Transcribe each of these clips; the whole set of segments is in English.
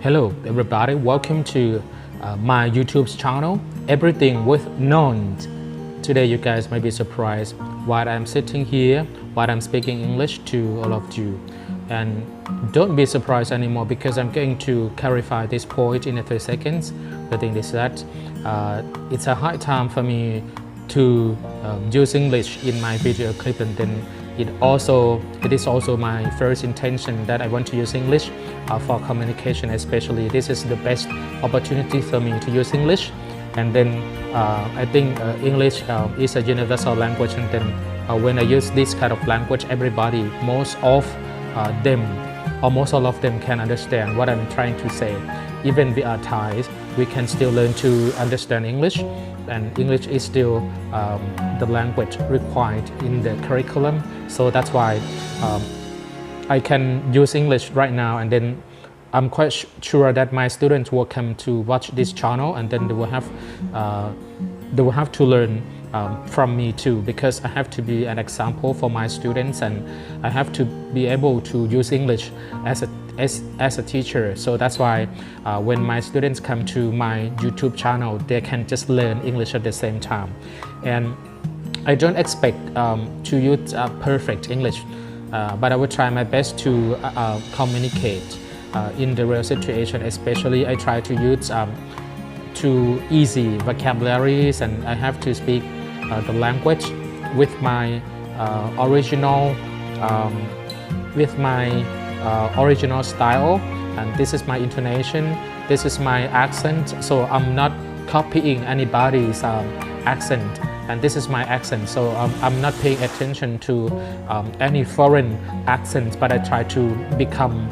Hello everybody, welcome to my YouTube channel, Everything with Nont. Today you guys may be surprised why I'm sitting here, why I'm speaking English to all of you. And don't be surprised anymore because I'm going to clarify this point in a few seconds. The thing is that it's a high time for me to use English in my video clip, and then it is also my first intention that I want to use English for communication. Especially this is the best opportunity for me to use English, and then I think English is a universal language, and then when I use this kind of language, everybody, most of them, almost all of them can understand what I'm trying to say. Even we are Thais, we can still learn to understand English, and English is still the language required in the curriculum. So that's why I can use English right now, and then I'm quite sure that my students will come to watch this channel, and then they will have to learn from me too, because I have to be an example for my students, and I have to be able to use English as a teacher. So that's why when my students come to my YouTube channel, they can just learn English at the same time. And I don't expect to use perfect English, but I will try my best to communicate in the real situation. Especially I try to use two easy vocabularies, and I have to speak the language with my original style, and this is my intonation, this is my accent, so I'm not copying anybody's accent, and this is my accent, so I'm not paying attention to any foreign accents, but I try to become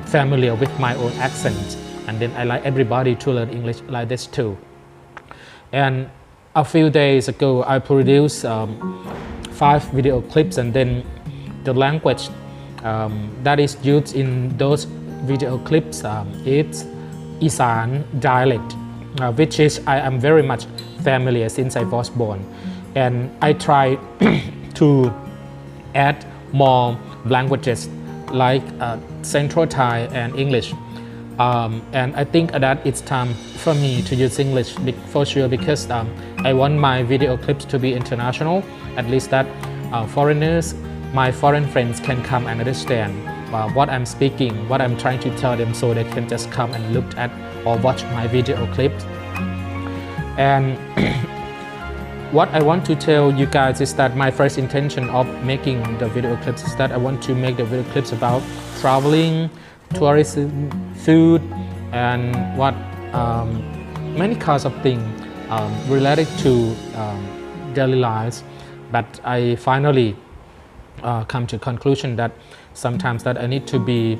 familiar with my own accent, and then I like everybody to learn English like this too. And a few days ago I produced 5 video clips, and then the language that is used in those video clips is Isan dialect, which is I am very much familiar since I was born, and I try to add more languages like Central Thai and English, and I think that it's time for me to use English for sure, because I want my video clips to be international, at least that foreigners, my foreign friends, can come and understand what I'm speaking, what I'm trying to tell them, so they can just come and look at or watch my video clips. And what I want to tell you guys is that my first intention of making the video clips is that I want to make the video clips about traveling, tourism, food, and what many kinds of things related to daily lives. But I finally come to conclusion that sometimes that I need to be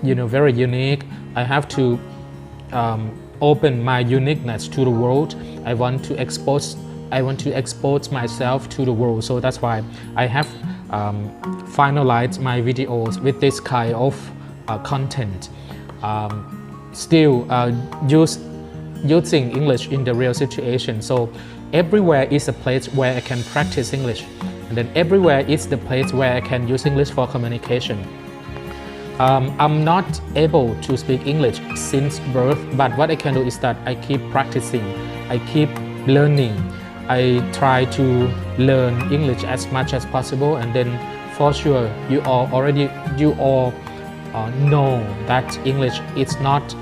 very unique. I have to open my uniqueness to the world. I want to expose myself to the world. So that's why I have finalized my videos with this kind of content. Still using English in the real situation. So everywhere is a place where I can practice English, and then everywhere is the place where I can use English for communication. I'm not able to speak English since birth, but what I can do is that I keep practicing, I keep learning, I try to learn English as much as possible, and then for sure you all know that English is not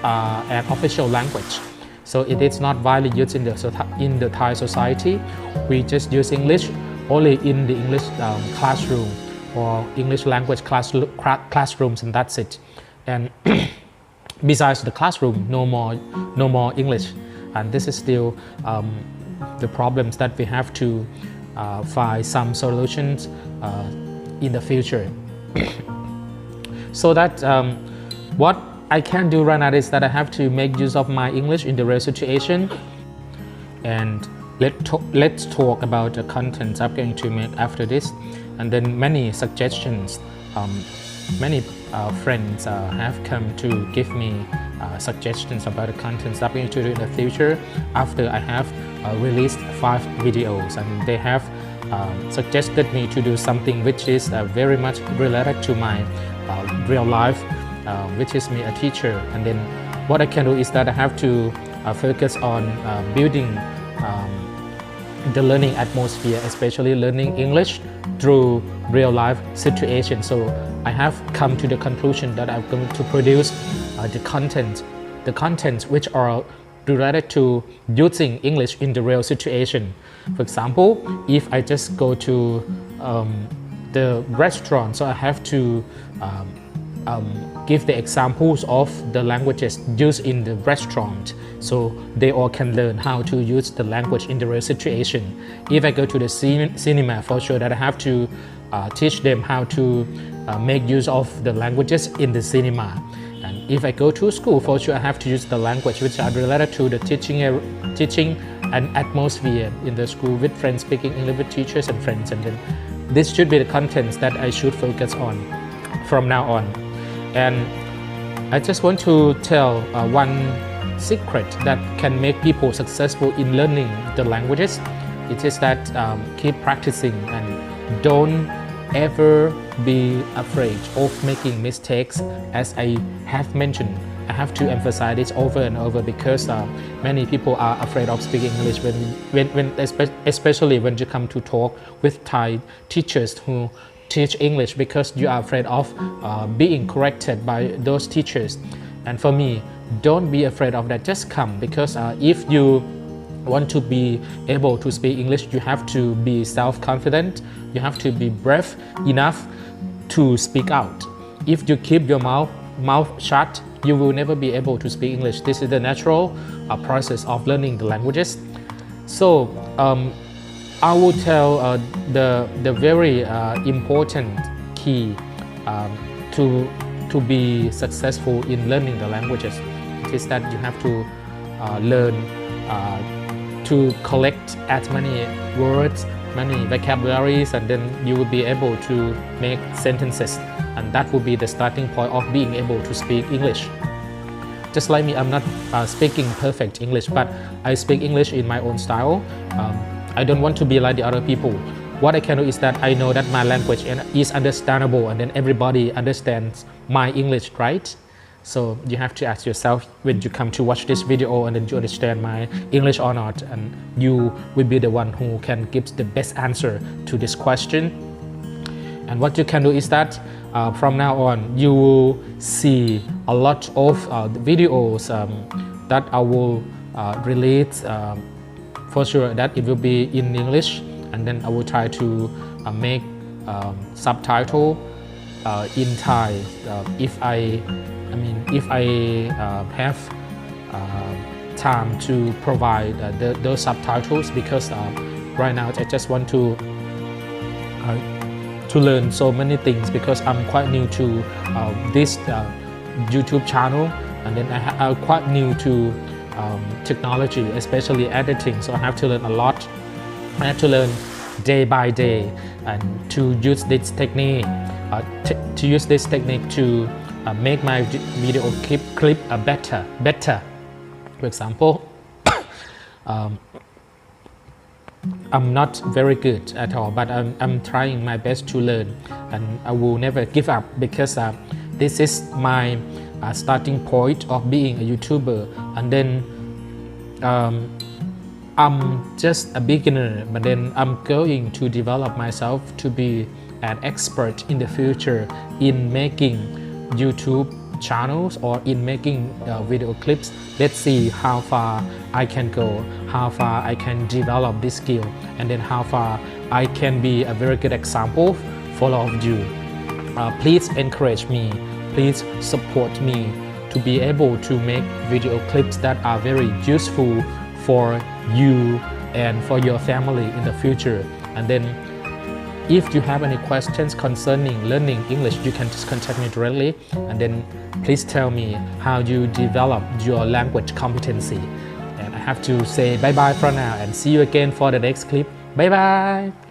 an official language, so it is not widely used in the Thai society. We just use English only in the English classroom or English language classrooms, and that's it. And besides the classroom, no more English, and this is still the problems that we have to find some solutions in the future. So that what I can do right now is that I have to make use of my English in the real situation, and let's talk about the contents I'm going to make after this, and then many suggestions. Many friends have come to give me suggestions about the contents I'm going to do in the future after I have released 5 videos, and they have suggested me to do something which is very much related to my real life which is me a teacher, and then what I can do is that I have to focus on building the learning atmosphere, especially learning English through real life situations. So I have come to the conclusion that I'm going to produce the contents which are related to using English in the real situation. For example, if I just go to the restaurant, so I have to give the examples of the languages used in the restaurant, so they all can learn how to use the language in the real situation. If I go to the cinema, for sure that I have to teach them how to make use of the languages in the cinema. And if I go to school, for sure I have to use the language which are related to the teaching and atmosphere in the school with friends speaking English with teachers and friends. And then this should be the contents that I should focus on from now on. And I just want to tell one secret that can make people successful in learning the languages. It is that keep practicing and don't ever be afraid of making mistakes. As I have mentioned, I have to emphasize this over and over because many people are afraid of speaking English especially when you come to talk with Thai teachers who teach English, because you are afraid of being corrected by those teachers. And for me, don't be afraid of that. Just come, because if you want to be able to speak English, you have to be self-confident. You have to be brave enough to speak out. If you keep your mouth shut, you will never be able to speak English. This is the natural process of learning the languages. So I will tell the very important key to be successful in learning the languages. It is that you have to learn to collect as many words, many vocabularies, and then you will be able to make sentences, and that will be the starting point of being able to speak English. Just like me, I'm not speaking perfect English, but I speak English in my own style. I don't want to be like the other people. What I can do is that I know that my language is understandable, and then everybody understands my English, right? So you have to ask yourself when you come to watch this video and then you understand my English or not, and you will be the one who can give the best answer to this question. And what you can do is that from now on you will see a lot of videos that I will release. For sure that it will be in English, and then I will try to make subtitle in Thai if I have time to provide those subtitles, because right now I just want to learn so many things, because I'm quite new to this YouTube channel, and then I'm quite new to technology, especially editing, so I have to learn a lot. I have to learn day by day, and to use this technique to make my video clip better. For example, I'm not very good at all, but I'm trying my best to learn, and I will never give up, because this is my starting point of being a YouTuber. And then I'm just a beginner, but then I'm going to develop myself to be an expert in the future in making YouTube channels or in making video clips. Let's see how far I can go, how far I can develop this skill, and then how far I can be a very good example for all of you. Please encourage me, please support me to be able to make video clips that are very useful for you and for your family in the future. And then if you have any questions concerning learning English, you can just contact me directly, and then please tell me how you develop your language competency. And I have to say bye bye for now, and see you again for the next clip. Bye bye.